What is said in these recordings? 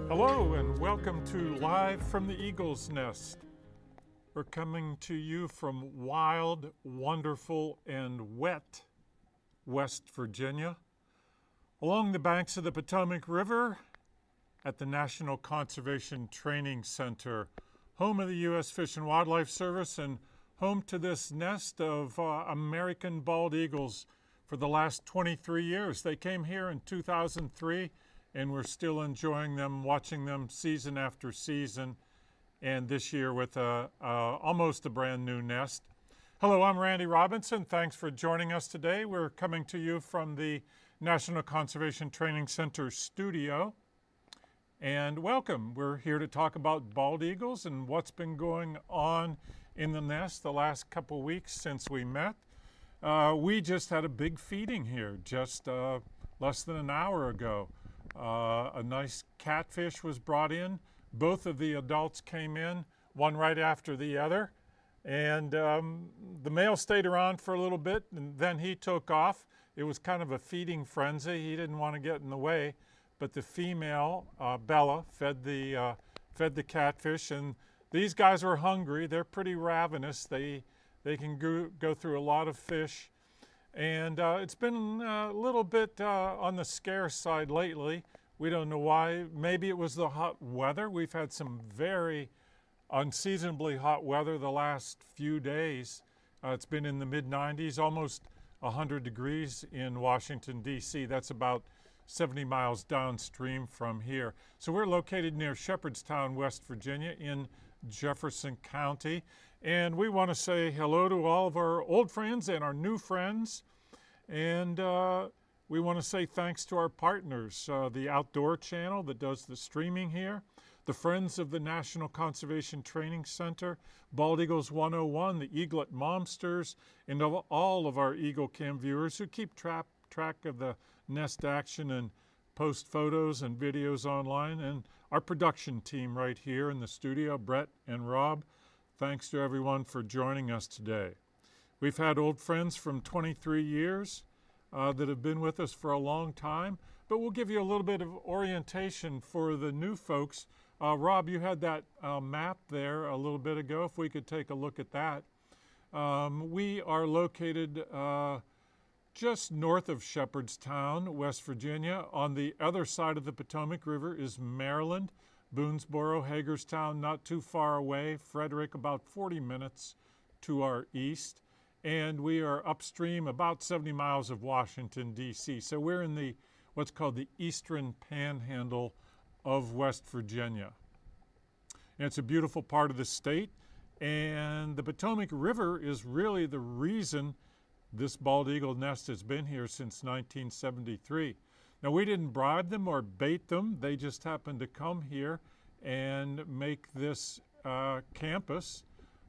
Hello and welcome to Live from the Eagle's Nest. We're coming to you from wild, wonderful, and wet West Virginia, along the banks of the Potomac River at the National Conservation Training Center, home of the U.S. Fish and Wildlife Service and home to this nest of American bald eagles for the last 23 years. They came here in 2003 and we're still enjoying them, watching them season after season, and this year with almost a brand new nest. Hello, I'm Randy Robinson. Thanks for joining us today. We're coming to you from the National Conservation Training Center studio. And welcome. We're here to talk about bald eagles and what's been going on in the nest the last couple weeks since we met. We just had a big feeding here just less than an hour ago. A nice catfish was brought in. Both of the adults came in, one right after the other. And the male stayed around for a little bit and then he took off. It was kind of a feeding frenzy. He didn't want to get in the way. But the female, Bella, fed the catfish, and these guys were hungry. They're pretty ravenous. They can go through a lot of fish. And it's been a little bit on the scarce side lately. We don't know why. Maybe it was the hot weather. We've had some very unseasonably hot weather the last few days. It's been in the mid-90s, almost 100 degrees in Washington, D.C. That's about 70 miles downstream from here. So we're located near Shepherdstown, West Virginia in Jefferson County. And we want to say hello to all of our old friends and our new friends. And we want to say thanks to our partners, the Outdoor Channel that does the streaming here, the Friends of the National Conservation Training Center, Bald Eagles 101, the Eaglet Momsters, and all of our EagleCam viewers who keep track of the nest action and post photos and videos online, and our production team right here in the studio, Brett and Rob. Thanks to everyone for joining us today. We've had old friends from 23 years that have been with us for a long time, but we'll give you a little bit of orientation for the new folks. Rob, you had that map there a little bit ago. If we could take a look at that. We are located just north of Shepherdstown, West Virginia. On the other side of the Potomac River is Maryland, Boonesboro, Hagerstown, not too far away, Frederick, about 40 minutes to our east. And we are upstream about 70 miles of Washington, D.C. So we're in what's called the eastern panhandle of West Virginia. And it's a beautiful part of the state. And the Potomac River is really the reason this bald eagle nest has been here since 1973. Now, we didn't bribe them or bait them. They just happened to come here and make this campus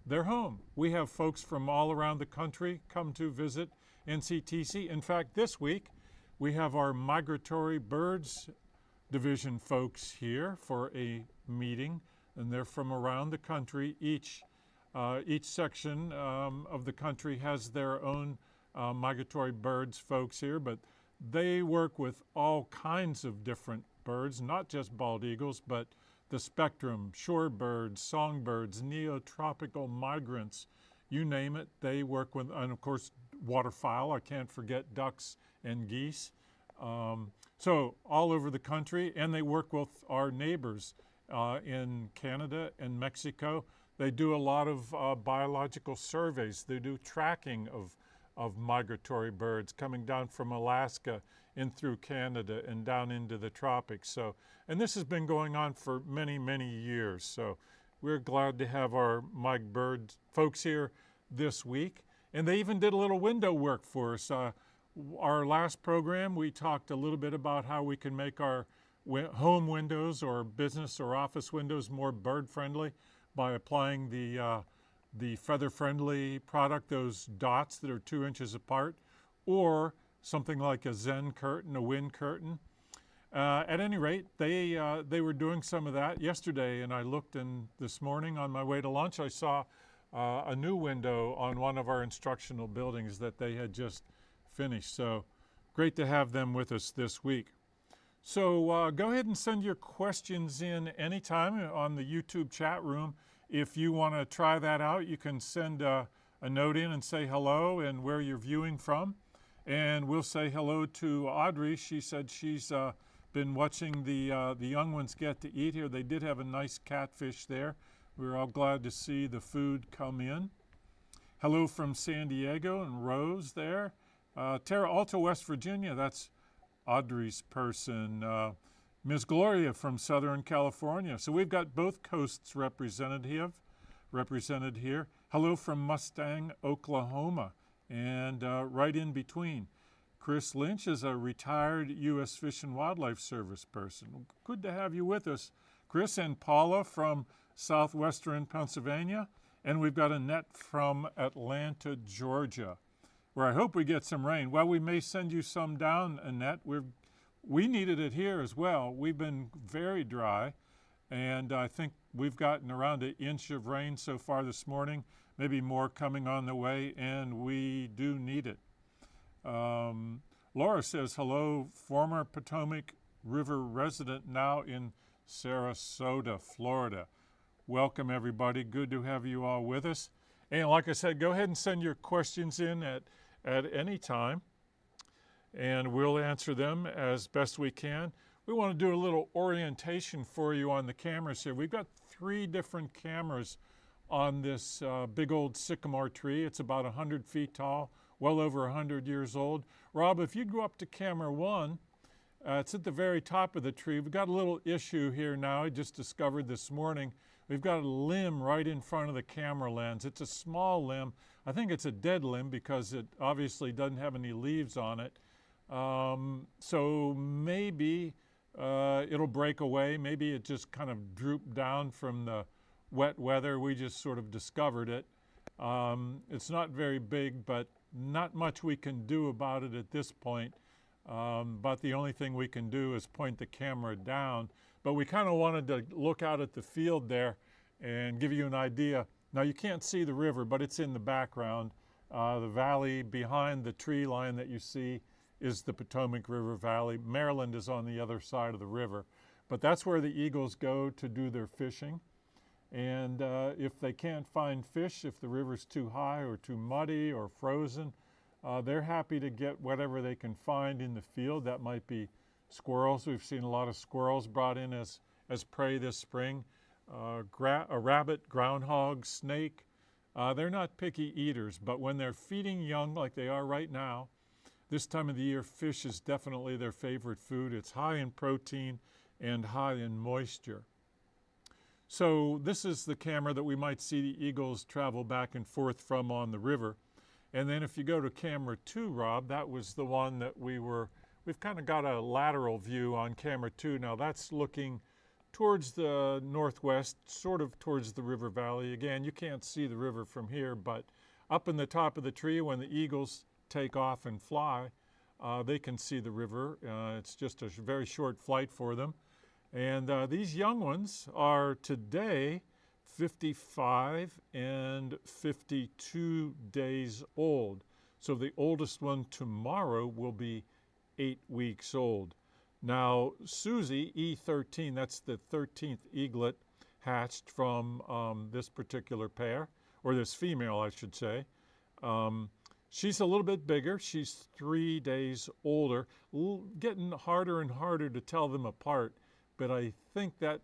their home. We have folks from all around the country come to visit NCTC. In fact, this week, we have our migratory birds division folks here for a meeting, and they're from around the country. Each section of the country has their own migratory birds folks here, but they work with all kinds of different birds, not just bald eagles, but the spectrum, shorebirds, songbirds, neotropical migrants, you name it, they work with, and of course, waterfowl, I can't forget ducks and geese. So all over the country, and they work with our neighbors in Canada and Mexico. They do a lot of biological surveys. They do tracking of migratory birds coming down from Alaska in through Canada and down into the tropics. So, and this has been going on for many, many years. So we're glad to have our Mig Bird folks here this week. And they even did a little window work for us. Our last program, we talked a little bit about how we can make our home windows or business or office windows more bird-friendly by applying the feather-friendly product, those dots that are 2 inches apart, or something like a Zen curtain, a wind curtain. At any rate, they were doing some of that yesterday, and I looked, and this morning on my way to lunch, I saw a new window on one of our instructional buildings that they had just finished. So great to have them with us this week. So go ahead and send your questions in anytime on the YouTube chat room. If you want to try that out, you can send a note in and say hello and where you're viewing from. And we'll say hello to Audrey. She said she's been watching the young ones get to eat here. They did have a nice catfish there. We were all glad to see the food come in. Hello from San Diego and Rose there. Terra Alta, West Virginia, that's Audrey's person. Ms. Gloria from Southern California. So we've got both coasts represented here. Hello from Mustang, Oklahoma, and right in between. Chris Lynch is a retired U.S. Fish and Wildlife Service person. Good to have you with us, Chris. And Paula from southwestern Pennsylvania. And we've got Annette from Atlanta, Georgia, where I hope we get some rain. Well, we may send you some down, Annette. We needed it here as well. We've been very dry, and I think we've gotten around an inch of rain so far this morning, maybe more coming on the way, and we do need it. Laura says, hello, former Potomac River resident, now in Sarasota, Florida. Welcome, everybody. Good to have you all with us. And like I said, go ahead and send your questions in at any time, and we'll answer them as best we can. We want to do a little orientation for you on the cameras here. We've got 3 different cameras on this big old sycamore tree. It's about 100 feet tall, well over 100 years old. Rob, if you go up to camera 1, it's at the very top of the tree. We've got a little issue here now, I just discovered this morning. We've got a limb right in front of the camera lens. It's a small limb. I think it's a dead limb because it obviously doesn't have any leaves on it. So maybe it'll break away. Maybe it just kind of drooped down from the wet weather. We just sort of discovered it. It's not very big, but not much we can do about it at this point. But the only thing we can do is point the camera down. But we kind of wanted to look out at the field there and give you an idea. Now you can't see the river, but it's in the background. The valley behind the tree line that you see is the Potomac River Valley. Maryland is on the other side of the river. But that's where the eagles go to do their fishing. And if they can't find fish, if the river's too high or too muddy or frozen, they're happy to get whatever they can find in the field. That might be squirrels. We've seen a lot of squirrels brought in as prey this spring. A rabbit, groundhog, snake. They're not picky eaters, but when they're feeding young like they are right now, this time of the year, fish is definitely their favorite food. It's high in protein and high in moisture. So this is the camera that we might see the eagles travel back and forth from on the river. And then if you go to camera 2, Rob, that was the one that we've kind of got a lateral view on camera 2. Now that's looking towards the northwest, sort of towards the river valley. Again, you can't see the river from here, but up in the top of the tree when the eagles take off and fly, they can see the river. It's just a very short flight for them. And these young ones are today 55 and 52 days old. So the oldest one tomorrow will be 8 weeks old. Now, Susie, E13, that's the 13th eaglet hatched from this particular pair, or this female, I should say. She's a little bit bigger. She's 3 days older. Getting harder and harder to tell them apart, but I think that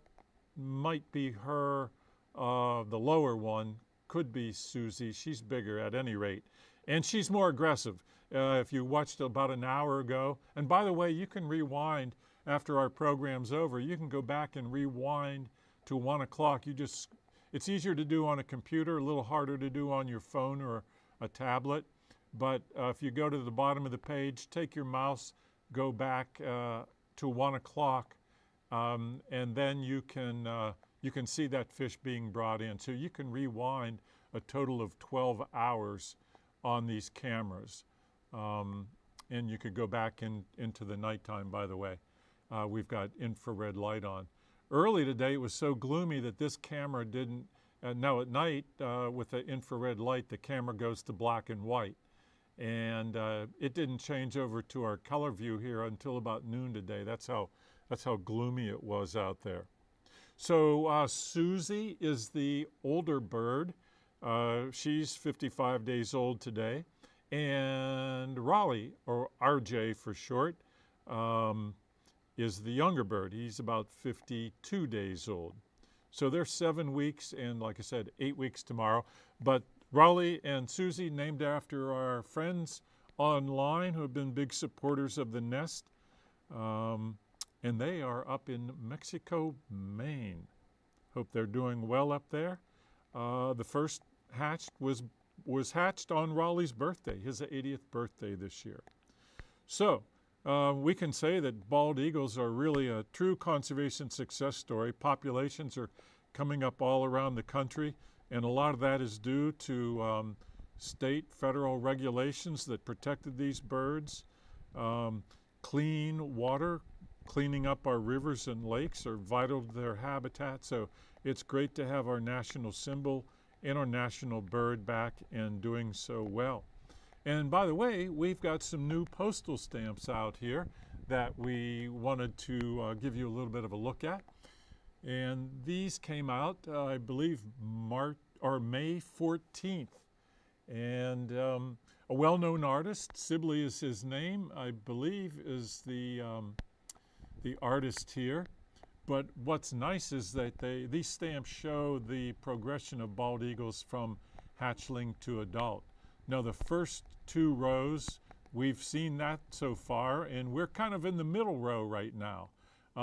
might be her. The lower one could be Susie. She's bigger at any rate. And she's more aggressive. If you watched about an hour ago, and by the way, you can rewind after our program's over. You can go back and rewind to 1 o'clock. It's easier to do on a computer, a little harder to do on your phone or a tablet. But if you go to the bottom of the page, take your mouse, go back to 1 o'clock, and then you can see that fish being brought in. So you can rewind a total of 12 hours on these cameras. And you could go back into the nighttime, by the way. We've got infrared light on. Early today, it was so gloomy that this camera didn't, now at night, with the infrared light, the camera goes to black and white. And it didn't change over to our color view here until about noon today. That's how gloomy it was out there. So Susie is the older bird. She's 55 days old today. And Raleigh, or RJ for short, is the younger bird. He's about 52 days old. So they're 7 weeks and, like I said, 8 weeks tomorrow. But Raleigh and Susie, named after our friends online who have been big supporters of the nest. And they are up in Mexico, Maine. Hope they're doing well up there. The first hatched was hatched on Raleigh's birthday, his 80th birthday this year. So we can say that bald eagles are really a true conservation success story. Populations are coming up all around the country, and a lot of that is due to state, federal regulations that protected these birds. Clean water, cleaning up our rivers and lakes are vital to their habitat. So it's great to have our national symbol and our national bird back and doing so well. And by the way, we've got some new postal stamps out here that we wanted to give you a little bit of a look at. And these came out, I believe, May 14th. And a well-known artist, Sibley is his name, I believe is the artist here. But what's nice is that these stamps show the progression of bald eagles from hatchling to adult. Now the first 2 rows, we've seen that so far, and we're kind of in the middle row right now.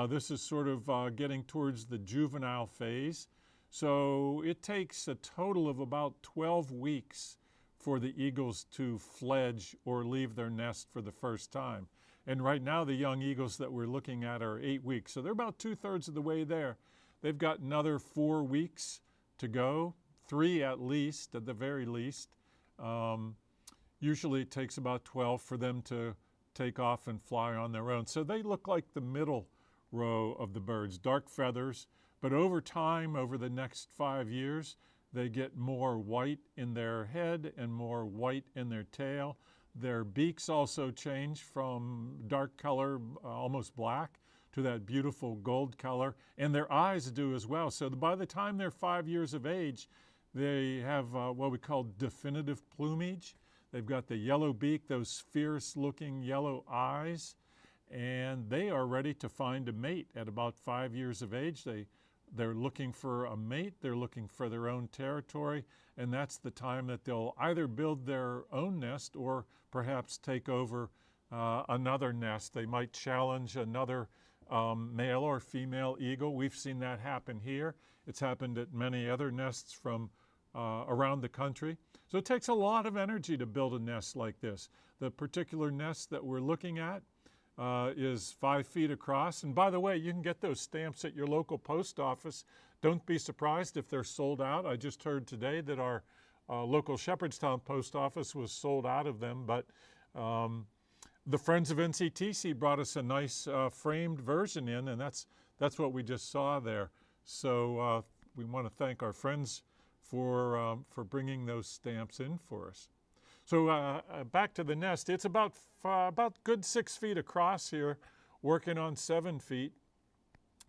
This is sort of getting towards the juvenile phase. So it takes a total of about 12 weeks for the eagles to fledge or leave their nest for the first time. And right now the young eagles that we're looking at are 8 weeks. So they're about 2/3 of the way there. They've got another 4 weeks to go, 3 at least, at the very least. Usually it takes about 12 for them to take off and fly on their own. So they look like the middle row of the birds, dark feathers. But over time, over the next 5 years, they get more white in their head and more white in their tail. Their beaks also change from dark color, almost black, to that beautiful gold color. And their eyes do as well. So by the time they're 5 years of age, they have what we call definitive plumage. They've got the yellow beak, those fierce-looking yellow eyes, and they are ready to find a mate at about 5 years of age. They're looking for a mate, they're looking for their own territory, and that's the time that they'll either build their own nest or perhaps take over another nest. They might challenge another male or female eagle. We've seen that happen here. It's happened at many other nests from around the country. So it takes a lot of energy to build a nest like this. The particular nest that we're looking at is 5 feet across. And by the way, you can get those stamps at your local post office. Don't be surprised if they're sold out. I just heard today that our local Shepherdstown post office was sold out of them, but the Friends of NCTC brought us a nice framed version in, and that's what we just saw there. So we want to thank our friends for bringing those stamps in for us. So back to the nest. It's about good 6 feet across here, working on 7 feet,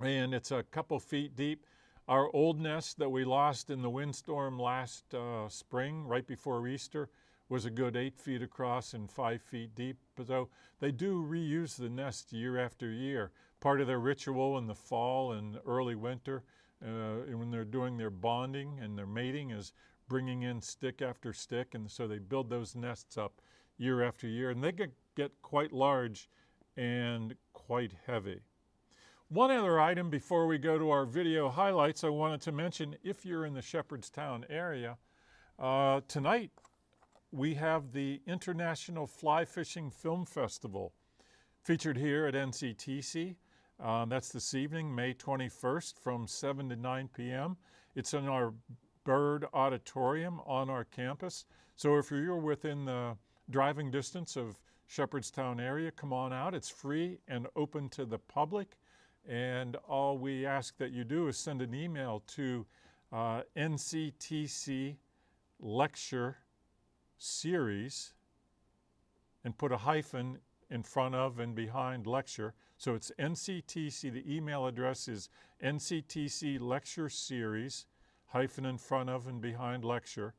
and it's a couple feet deep. Our old nest that we lost in the windstorm last spring, right before Easter, was a good 8 feet across and 5 feet deep. So they do reuse the nest year after year. Part of their ritual in the fall and early winter, when they're doing their bonding and their mating, is bringing in stick after stick, and so they build those nests up year after year, and they get quite large and quite heavy. One other item before we go to our video highlights I wanted to mention, if you're in the Shepherdstown area, tonight we have the International Fly Fishing Film Festival featured here at NCTC. That's this evening, May 21st from 7 to 9 p.m. It's in our Bird Auditorium on our campus. So if you're within the driving distance of Shepherdstown area, come on out. It's free and open to the public. And all we ask that you do is send an email to NCTC Lecture Series and put a hyphen in front of and behind lecture. So it's NCTC, the email address is NCTC Lecture Series, hyphen in front of and behind lecture,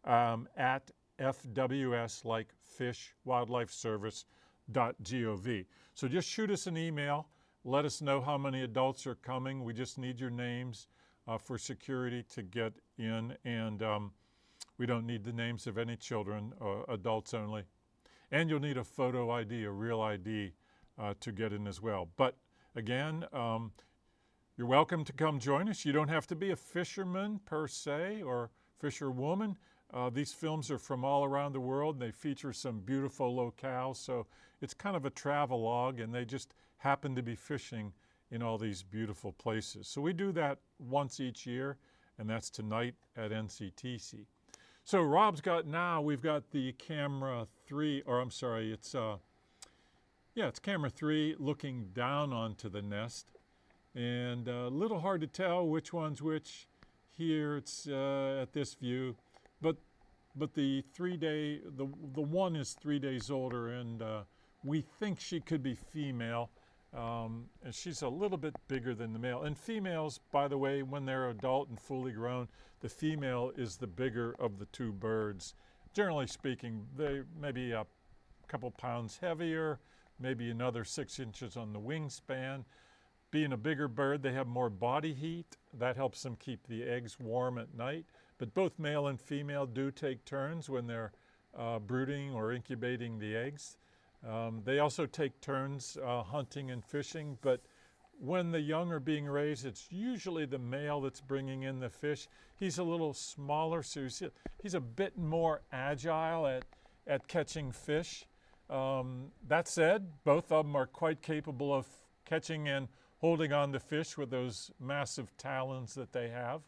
at FWS, like Fish Wildlife Service.gov. So just shoot us an email. Let us know how many adults are coming. We just need your names for security to get in, and we don't need the names of any children, adults only. And you'll need a photo ID, a real ID, to get in as well. But again, you're welcome to come join us. You don't have to be a fisherman per se or fisherwoman. These films are from all around the world. They feature some beautiful locales, so it's kind of a travelogue, and they just happen to be fishing in all these beautiful places. So we do that once each year, and that's tonight at NCTC. So Rob's we've got the camera 3, or I'm sorry, it's camera 3 looking down onto the nest. And a little hard to tell which one's which. Here it's at this view, but the one is 3 days older, and we think she could be female. And she's a little bit bigger than the male. And females, by the way, when they're adult and fully grown, the female is the bigger of the two birds. Generally speaking, they may be a couple pounds heavier, maybe another 6 inches on the wingspan. Being a bigger bird, they have more body heat. That helps them keep the eggs warm at night. But both male and female do take turns when they're brooding or incubating the eggs. They also take turns hunting and fishing, but when the young are being raised, it's usually the male that's bringing in the fish. He's a little smaller, so he's a bit more agile at catching fish. That said, both of them are quite capable of catching and holding on to fish with those massive talons that they have.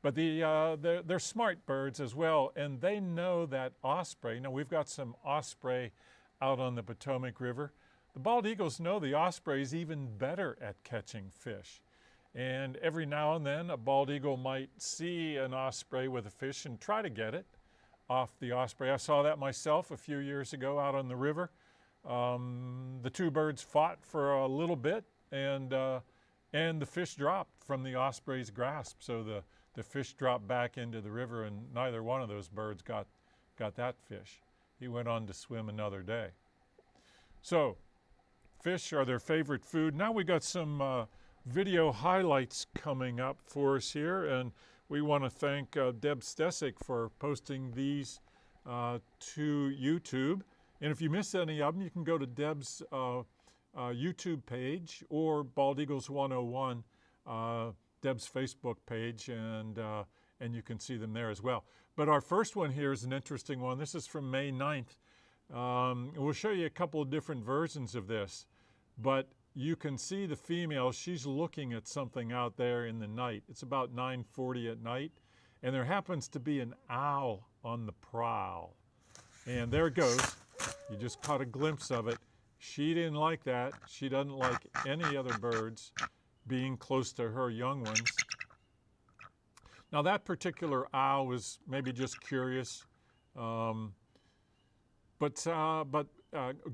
But they're smart birds as well, and they know that osprey. Now, we've got some osprey out on the Potomac River. The bald eagles know the osprey is even better at catching fish. And every now and then, a bald eagle might see an osprey with a fish and try to get it off the osprey. I saw that myself a few years ago out on the river. The two birds fought for a little bit, and the fish dropped from the osprey's grasp. So the fish dropped back into the river, and neither one of those birds got that fish. He went on to swim another day. So fish are their favorite food. Now we got some video highlights coming up for us here, and we want to thank Deb Stecyk for posting these to YouTube. And if you missed any of them, you can go to Deb's YouTube page or Bald Eagles 101, Deb's Facebook page, and you can see them there as well. But our first one here is an interesting one. This is from May 9th. We'll show you a couple of different versions of this, but you can see the female. She's looking at something out there in the night. It's about 9:40 at night, and there happens to be an owl on the prowl. And there it goes. You just caught a glimpse of it. She didn't like that. She doesn't like any other birds being close to her young ones. Now that particular owl was maybe just curious, but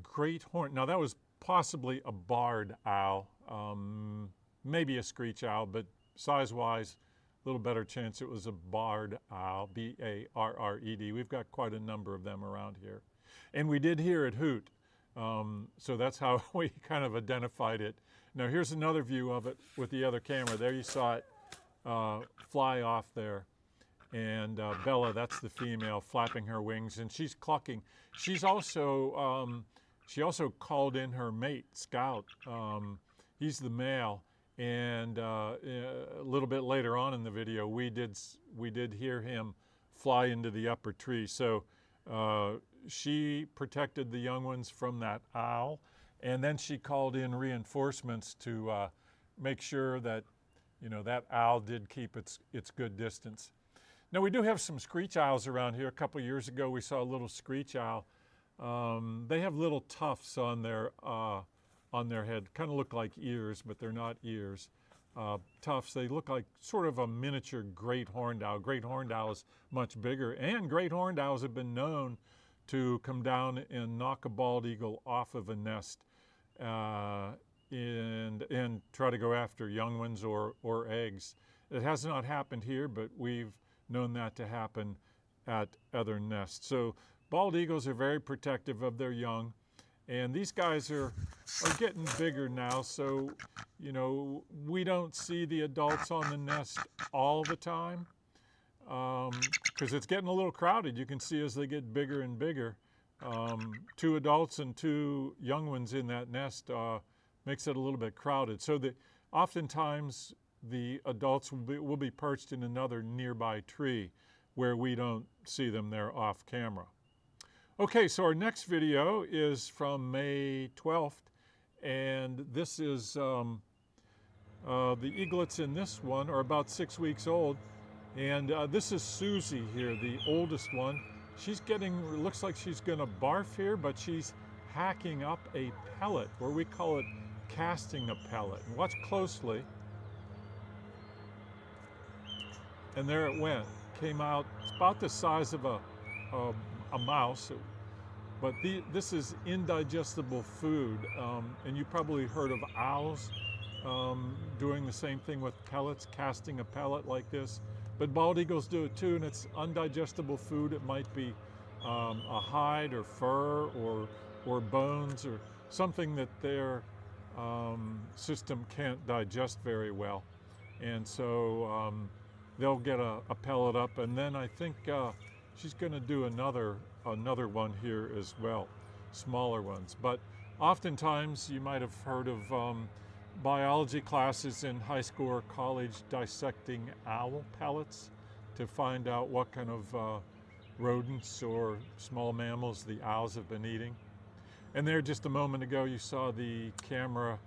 great horn. Now that was possibly a barred owl, maybe a screech owl, but size-wise, a little better chance it was a barred owl, B-A-R-R-E-D. We've got quite a number of them around here. And we did hear it hoot, so that's how we kind of identified it. Now here's another view of it with the other camera. There you saw it fly off there. And Bella, that's the female, flapping her wings, and she's clucking. She's also, she also called in her mate, Scout. He's the male. And a little bit later on in the video, we did hear him fly into the upper tree. So she protected the young ones from that owl, and then she called in reinforcements to make sure that, you know, that owl did keep its good distance. Now we do have some screech owls around here. A couple years ago, we saw a little screech owl. They have little tufts on their head, kind of look like ears, but they're not ears. Tufts, they look like sort of a miniature great horned owl. Great horned owl is much bigger, and great horned owls have been known to come down and knock a bald eagle off of a nest and try to go after young ones or eggs. It has not happened here, but we've known that to happen at other nests. So bald eagles are very protective of their young. And these guys are getting bigger now, so, you know, we don't see the adults on the nest all the time because it's getting a little crowded. You can see as they get bigger and bigger. 2 adults and 2 young ones in that nest makes it a little bit crowded. So oftentimes the adults will be perched in another nearby tree where we don't see them there off camera. Okay, so our next video is from May 12th, and this is the eaglets in this one are about 6 weeks old, and this is Susie here, the oldest one. She's looks like she's gonna barf here, but she's hacking up a pellet, or we call it casting a pellet. And watch closely. And there it went. Came out, it's about the size of a mouse, but this is indigestible food, and you probably heard of owls doing the same thing with pellets, casting a pellet like this. But bald eagles do it too, and it's undigestible food. It might be a hide or fur or bones or something that their system can't digest very well, and so they'll get a pellet up, and then I think she's going to do another one here as well, smaller ones. But oftentimes you might have heard of biology classes in high school or college dissecting owl pellets to find out what kind of rodents or small mammals the owls have been eating. And there just a moment ago you saw the camera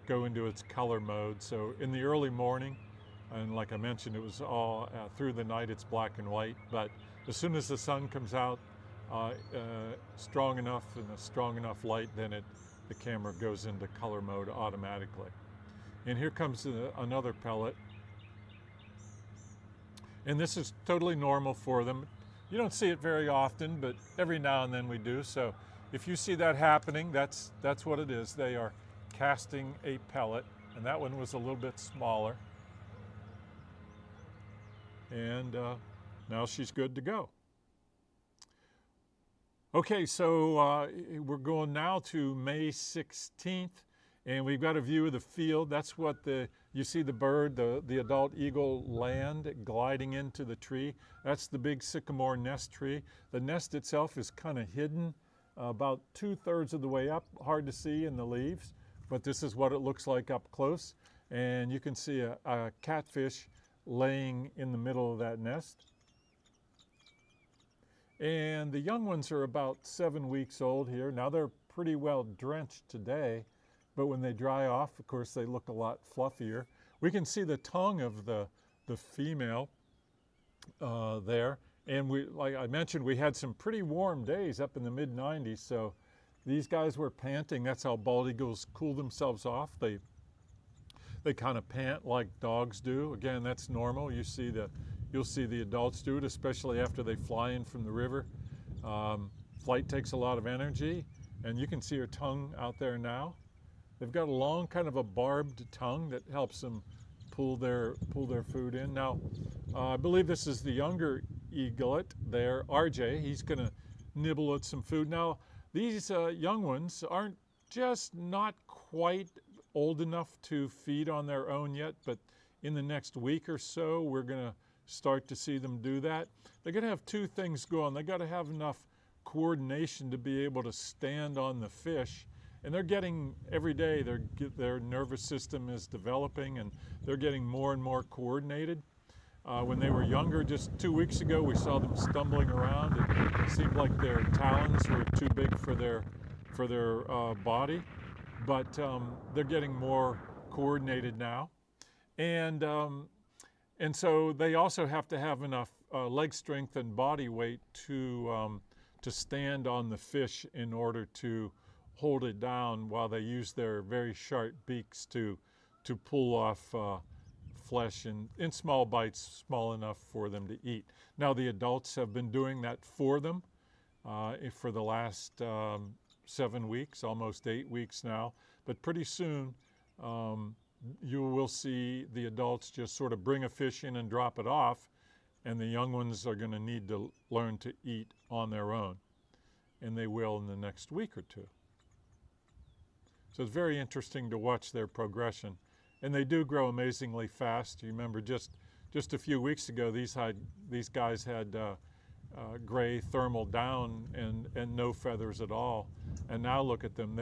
go into its color mode. So in the early morning, and like I mentioned, it was all through the night it's black and white, but as soon as the sun comes out strong enough and a strong enough light, then the camera goes into color mode automatically. And here comes another pellet. And this is totally normal for them. You don't see it very often, but every now and then we do. So if you see that happening, that's what it is. They are casting a pellet, and that one was a little bit smaller. And now she's good to go. Okay, so we're going now to May 16th, and we've got a view of the field. That's what you see the bird, the adult eagle land gliding into the tree. That's the big sycamore nest tree. The nest itself is kind of hidden about 2/3 of the way up, hard to see in the leaves, but this is what it looks like up close. And you can see a catfish laying in the middle of that nest. And the young ones are about 7 weeks old here. Now they're pretty well drenched today, but when they dry off, of course, they look a lot fluffier. We can see the tongue of the female there, And like I mentioned, we had some pretty warm days up in the mid-90s, so these guys were panting. That's how bald eagles cool themselves off. They kind of pant like dogs do. Again, that's normal. You'll see the adults do it, especially after they fly in from the river. Flight takes a lot of energy, and you can see her tongue out there now. They've got a long kind of a barbed tongue that helps them pull their food in. Now, I believe this is the younger eaglet there, RJ. He's going to nibble at some food. Now, these young ones aren't just not quite old enough to feed on their own yet, but in the next week or so, we're going to start to see them do that. They're going to have two things going. They got to have enough coordination to be able to stand on the fish, and they're getting every day. Their nervous system is developing, and they're getting more and more coordinated. When they were younger, just 2 weeks ago, we saw them stumbling around. It seemed like their talons were too big for their body, but they're getting more coordinated now, and so they also have to have enough leg strength and body weight to stand on the fish in order to hold it down while they use their very sharp beaks to pull off flesh in small bites, small enough for them to eat. Now, the adults have been doing that for them for the last 7 weeks, almost 8 weeks now. But pretty soon, you will see the adults just sort of bring a fish in and drop it off, and the young ones are going to need to learn to eat on their own, and they will in the next week or two. So it's very interesting to watch their progression, and they do grow amazingly fast. You remember just a few weeks ago, these guys had gray thermal down and no feathers at all, and now look at them.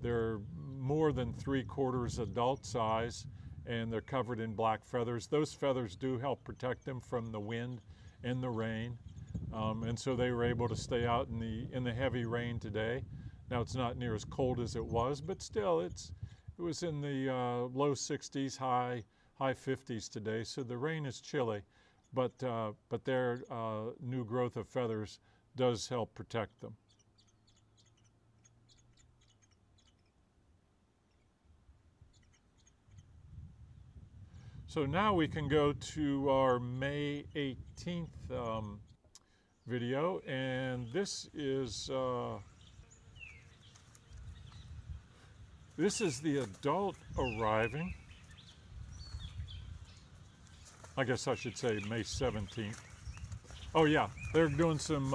They're more than 3/4 adult size, and they're covered in black feathers. Those feathers do help protect them from the wind and the rain, and so they were able to stay out in the heavy rain today. Now, it's not near as cold as it was, but still it was in the low 60s, high 50s today, so the rain is chilly, but their new growth of feathers does help protect them. So now we can go to our May 18th video, and this is the adult arriving. I guess I should say May 17th. Oh yeah, they're doing some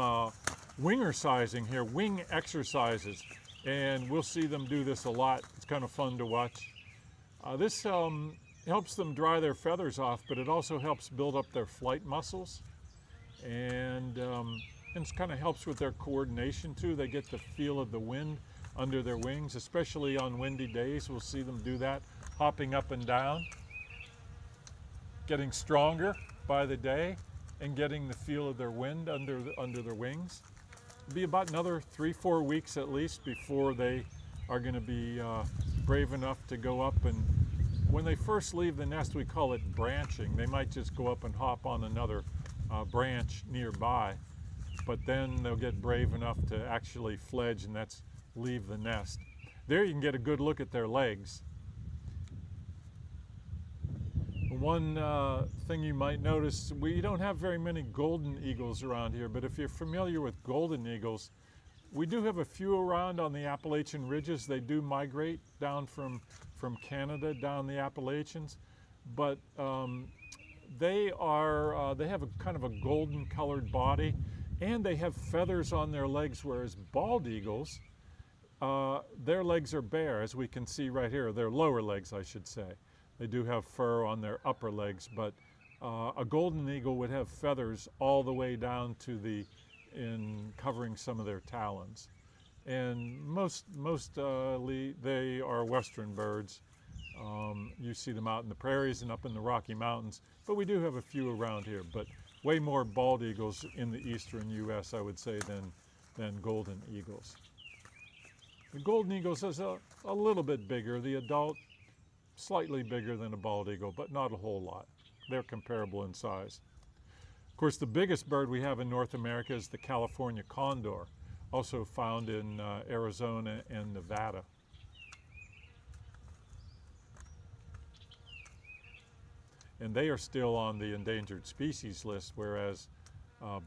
wing exercising here, wing exercises, and we'll see them do this a lot. It's kind of fun to watch. This helps them dry their feathers off, but it also helps build up their flight muscles, and it kind of helps with their coordination too. They get the feel of the wind under their wings, especially on windy days. We'll see them do that, hopping up and down, getting stronger by the day, and getting the feel of their wind under their wings. It'll be about another 3-4 weeks at least before they are going to be brave enough to go up, and when they first leave the nest, we call it branching. They might just go up and hop on another branch nearby, but then they'll get brave enough to actually fledge, and that's leave the nest. There you can get a good look at their legs. One thing you might notice, we don't have very many golden eagles around here, but if you're familiar with golden eagles, we do have a few around on the Appalachian ridges. They do migrate down from Canada down the Appalachians, but they have a kind of a golden colored body, and they have feathers on their legs, whereas bald eagles, their legs are bare, as we can see right here, their lower legs, I should say. They do have fur on their upper legs, but a golden eagle would have feathers all the way down to in covering some of their talons. And mostly they are western birds. You see them out in the prairies and up in the Rocky Mountains, but we do have a few around here, but way more bald eagles in the eastern U.S., I would say, than golden eagles. The golden eagles is a little bit bigger. The adult, slightly bigger than a bald eagle, but not a whole lot. They're comparable in size. course, the biggest bird we have in North America is the California condor, also found in Arizona and Nevada. And they are still on the endangered species list, whereas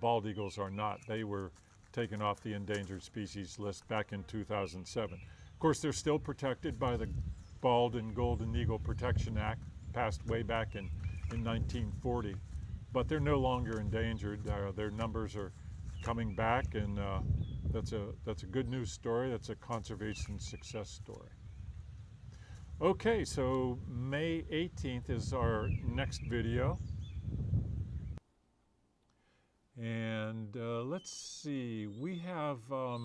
bald eagles are not. They were taken off the endangered species list back in 2007. Of course, they're still protected by the Bald and Golden Eagle Protection Act, passed way back in 1940, but they're no longer endangered. Their numbers are coming back, and that's a good news story. That's a conservation success story. Okay, so May 18th is our next video. And let's see, we have a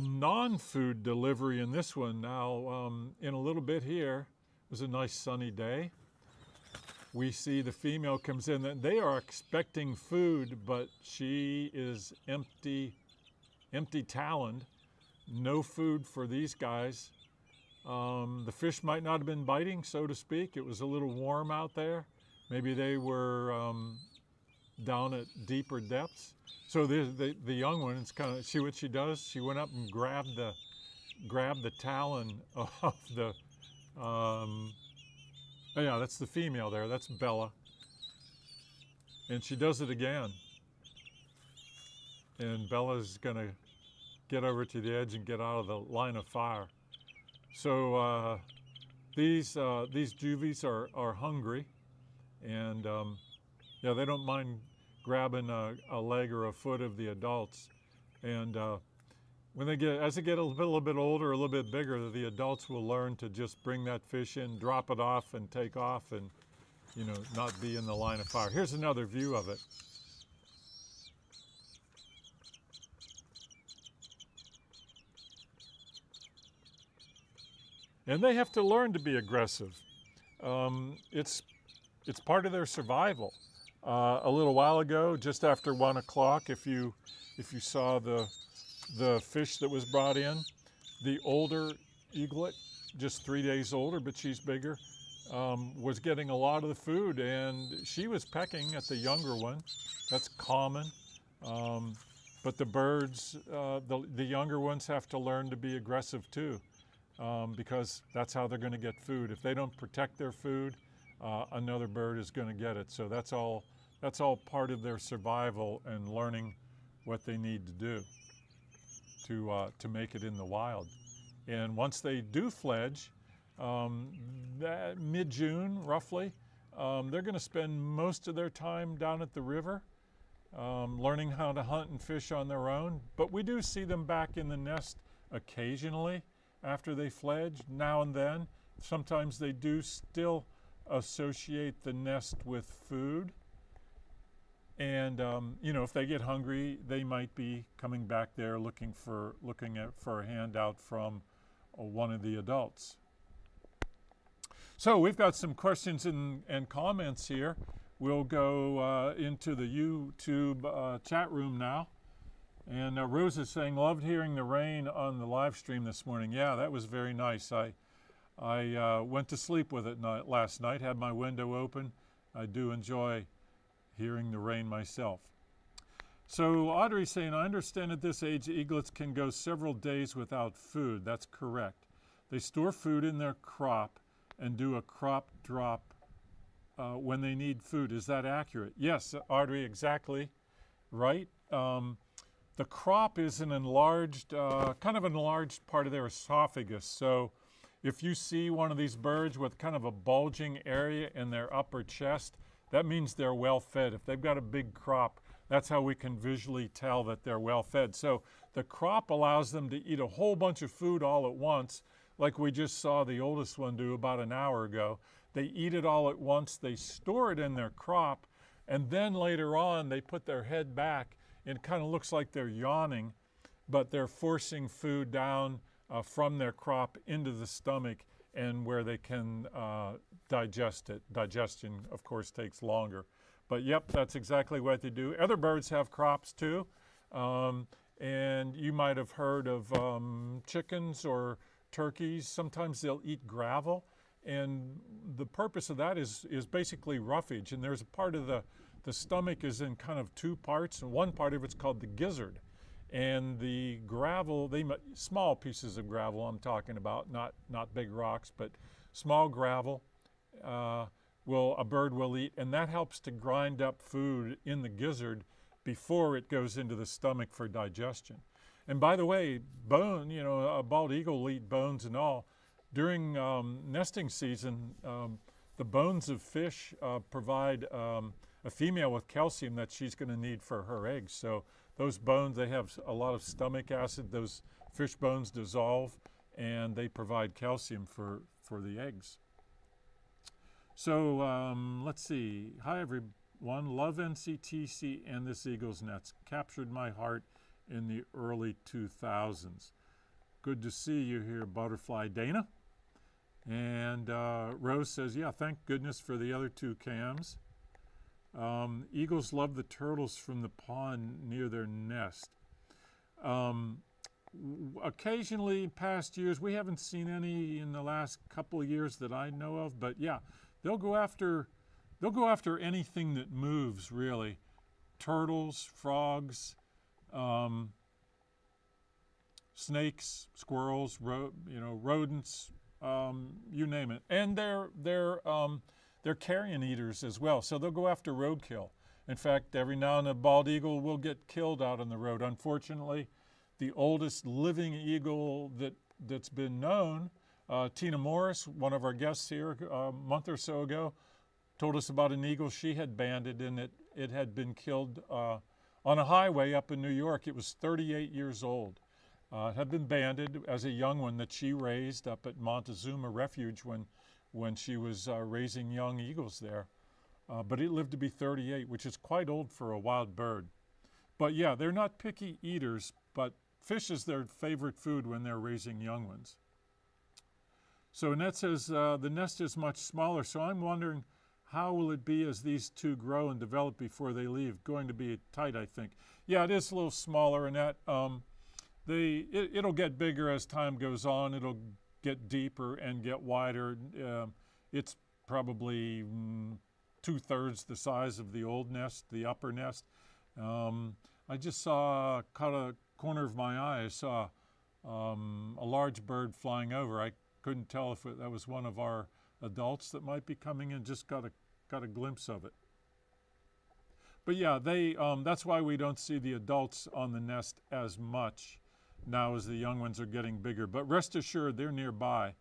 non-food delivery in this one. Now, in a little bit here, it was a nice sunny day. We see the female comes in, and they are expecting food, but she is empty-taloned. No food for these guys. The fish might not have been biting, so to speak. It was a little warm out there. Maybe they were down at deeper depths. So the young one, it's kind of, see what she does? She went up and grabbed the talon of the, oh yeah, that's the female there. That's Bella. And she does it again. And Bella's gonna get over to the edge and get out of the line of fire. So these juvies are hungry, and yeah, they don't mind grabbing a leg or a foot of the adults. And when as they get a little bit older, a little bit bigger, the adults will learn to just bring that fish in, drop it off, and take off, and not be in the line of fire. Here's another view of it. And they have to learn to be aggressive. It's part of their survival. A little while ago, just after 1 o'clock, if you saw the fish that was brought in, the older eaglet, just 3 days older, but she's bigger, was getting a lot of the food, and she was pecking at the younger one. That's common. But the birds, the younger ones have to learn to be aggressive too. Because that's how they're going to get food. If they don't protect their food, another bird is going to get it. So that's all part of their survival and learning what they need to do to make it in the wild. And once they do fledge, mid-June roughly, they're going to spend most of their time down at the river, learning how to hunt and fish on their own. But we do see them back in the nest occasionally. After they fledge, now and then. Sometimes they do still associate the nest with food. And if they get hungry, they might be coming back there looking for a handout from one of the adults. So we've got some questions and comments here. We'll go into the YouTube chat room now. And Rose is saying, loved hearing the rain on the live stream this morning. Yeah, that was very nice. I went to sleep with it last night, had my window open. I do enjoy hearing the rain myself. So Audrey's saying, I understand at this age eaglets can go several days without food. That's correct. They store food in their crop and do a crop drop when they need food. Is that accurate? Yes, Audrey, exactly right. The crop is an enlarged, kind of an enlarged part of their esophagus. So if you see one of these birds with kind of a bulging area in their upper chest, that means they're well fed. If they've got a big crop, that's how we can visually tell that they're well fed. So the crop allows them to eat a whole bunch of food all at once, like we just saw the oldest one do about an hour ago. They eat it all at once, they store it in their crop, and then later on they put their head back. It kind of looks like they're yawning, but they're forcing food down from their crop into the stomach and where they can digest it. Digestion, of course, takes longer. But yep, that's exactly what they do. Other birds have crops too. And you might have heard of chickens or turkeys. Sometimes they'll eat gravel. And the purpose of that is basically roughage. And there's a part of the the stomach is in kind of two parts, and one part of it's called the gizzard. And the gravel, small pieces of gravel I'm talking about, not big rocks, but small gravel a bird will eat, and that helps to grind up food in the gizzard before it goes into the stomach for digestion. And by the way, bone, a bald eagle will eat bones and all. During nesting season, the bones of fish provide a female with calcium that she's going to need for her eggs. So those bones, they have a lot of stomach acid. Those fish bones dissolve, and they provide calcium for the eggs. So let's see. Hi, everyone. Love NCTC and this Eagle's Nest. Captured my heart in the early 2000s. Good to see you here, Butterfly Dana. And Rose says, yeah, thank goodness for the other two cams. Eagles love the turtles from the pond near their nest. Occasionally, past years, we haven't seen any in the last couple of years that I know of, but yeah, they'll go after anything that moves, really. Turtles, frogs, snakes, squirrels, rodents, you name it. And they're carrion eaters as well, so they'll go after roadkill. In fact, every now and then a bald eagle will get killed out on the road. Unfortunately, the oldest living eagle that's been known, Tina Morris, one of our guests here a month or so ago, told us about an eagle she had banded, and it had been killed on a highway up in New York. It was 38 years old. It had been banded as a young one that she raised up at Montezuma Refuge when she was raising young eagles there. But it lived to be 38, which is quite old for a wild bird. But yeah, they're not picky eaters, but fish is their favorite food when they're raising young ones. So Annette says the nest is much smaller, so I'm wondering how will it be as these two grow and develop before they leave? Going to be tight, I think. Yeah, it is a little smaller, Annette. It'll get bigger as time goes on. It'll get deeper and get wider. It's probably 2/3 the size of the old nest, the upper nest. I just caught a corner of my eye. I saw a large bird flying over. I couldn't tell if that was one of our adults that might be coming in. Just got a glimpse of it. But yeah, that's why we don't see the adults on the nest as much now as the young ones are getting bigger. But rest assured, they're nearby.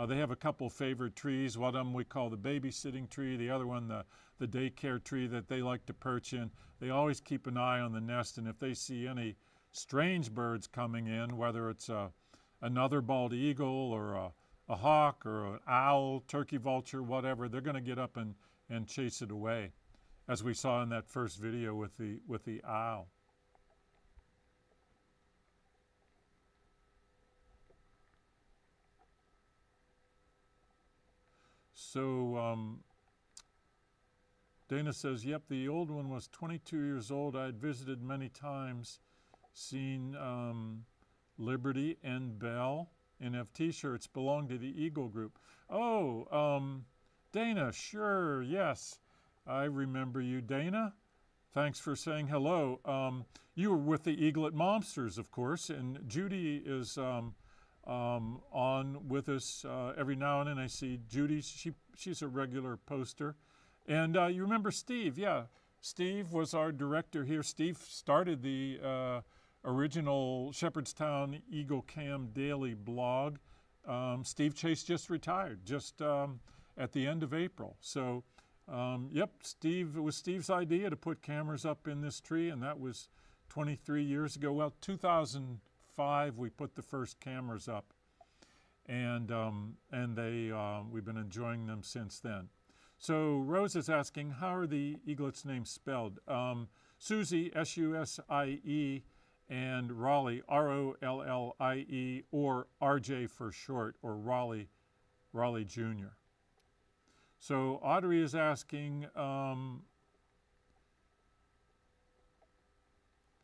They have a couple favorite trees. One of them we call the babysitting tree, the other one the daycare tree that they like to perch in. They always keep an eye on the nest, and if they see any strange birds coming in, whether it's another bald eagle or a hawk or an owl, turkey vulture, whatever, they're going to get up and chase it away, as we saw in that first video with the owl. So Dana says, yep, the old one was 22 years old. I had visited many times, seen Liberty and Bell, and have t-shirts belong to the Eagle group. Oh, Dana, sure, yes. I remember you, Dana. Thanks for saying hello. You were with the Eaglet Monsters, of course, and Judy is on with us every now and then. I see Judy, she's a regular poster. And you remember Steve, yeah. Steve was our director here. Steve started the original Shepherdstown EagleCam daily blog. Steve Chase just retired, just at the end of April. So, yep, it was Steve's idea to put cameras up in this tree, and that was 23 years ago. Well, 2005 we put the first cameras up, and we've been enjoying them since then. So Rose is asking, how are the eaglets' names spelled? Susie, S-U-S-I-E, and Raleigh, R-O-L-L-I-E, or RJ for short, or Raleigh Jr. So Audrey is asking,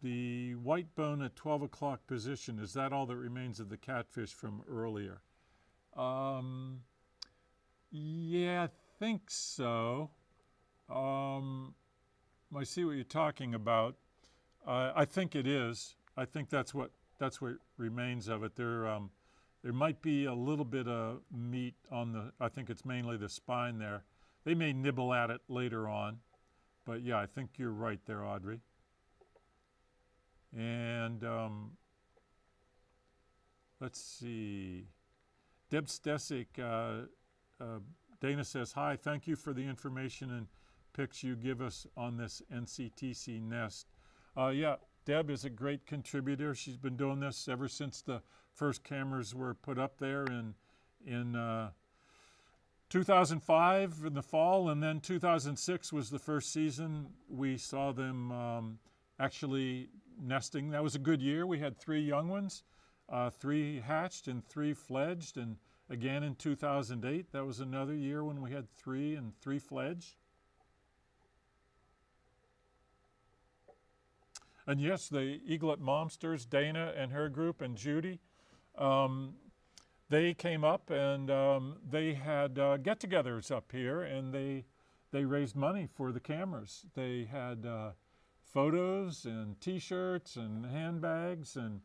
the white bone at 12 o'clock position, is that all that remains of the catfish from earlier? Yeah, I think so. I see what you're talking about. I think it is. I think that's what remains of it. There might be a little bit of meat on the. I think it's mainly the spine there. They may nibble at it later on, but yeah, I think you're right there, Audrey. And let's see. Deb Stecyk, Dana says, hi, thank you for the information and pics you give us on this NCTC nest. Yeah, Deb is a great contributor. She's been doing this ever since the first cameras were put up there in 2005 in the fall, and then 2006 was the first season we saw them actually nesting. That was a good year. We had 3 young ones, 3 hatched and 3 fledged, and again in 2008, that was another year when we had 3 and 3 fledged. And yes, the Eaglet momsters, Dana and her group and Judy, they came up and they had get-togethers up here, and they raised money for the cameras. They had photos and T-shirts and handbags, and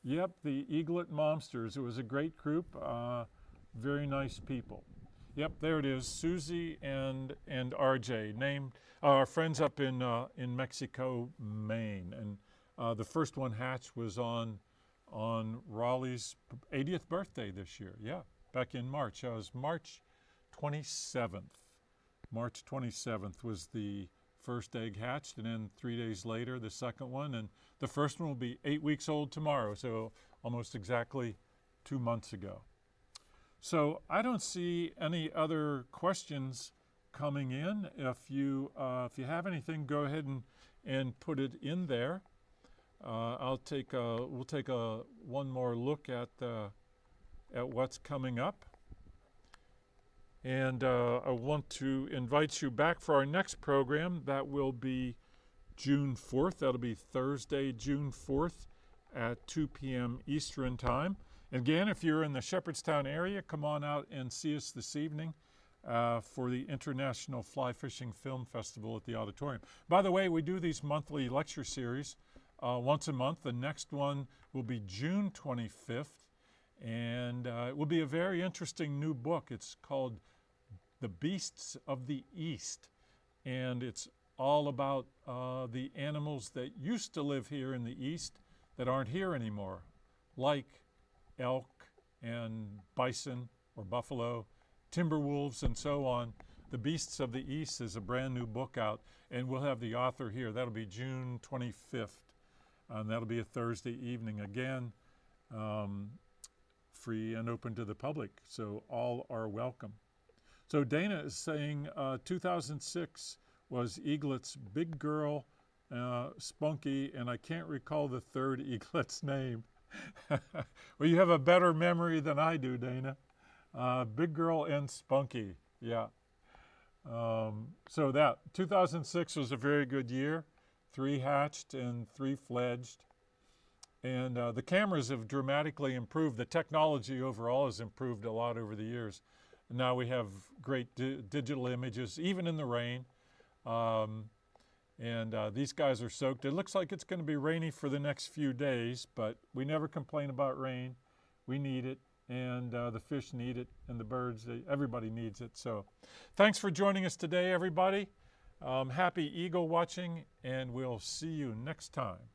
yep, the Eaglet momsters. It was a great group, very nice people. Yep, there it is, Susie and RJ, named our friends up in Mexico, Maine, and the first one hatched was on Raleigh's 80th birthday this year. Yeah, back in March. It was March 27th. March 27th was the first egg hatched, and then 3 days later the second one, and the first one will be 8 weeks old tomorrow, so almost exactly 2 months ago. So I don't see any other questions coming in. If you have anything, go ahead and put it in there. We'll take one more look at what's coming up. And I want to invite you back for our next program. That will be June 4th. That'll be Thursday, June 4th at 2 p.m. Eastern Time. Again, if you're in the Shepherdstown area, come on out and see us this evening for the International Fly Fishing Film Festival at the auditorium. By the way, we do these monthly lecture series once a month. The next one will be June 25th, and it will be a very interesting new book. It's called The Beasts of the East, and it's all about the animals that used to live here in the East that aren't here anymore, like elk and bison or buffalo, timber wolves, and so on. The Beasts of the East is a brand new book out, and we'll have the author here. That'll be June 25th, and that'll be a Thursday evening again, free and open to the public, so all are welcome. So Dana is saying 2006 was Eaglet's big girl, Spunky, and I can't recall the third Eaglet's name. Well, you have a better memory than I do, Dana. Big girl and Spunky, yeah. So that 2006 was a very good year. 3 hatched and 3 fledged. And the cameras have dramatically improved. The technology overall has improved a lot over the years. Now we have great digital images, even in the rain. And these guys are soaked. It looks like it's going to be rainy for the next few days, but we never complain about rain. We need it, and the fish need it, and the birds, everybody needs it. So thanks for joining us today, everybody. Happy eagle watching, and we'll see you next time.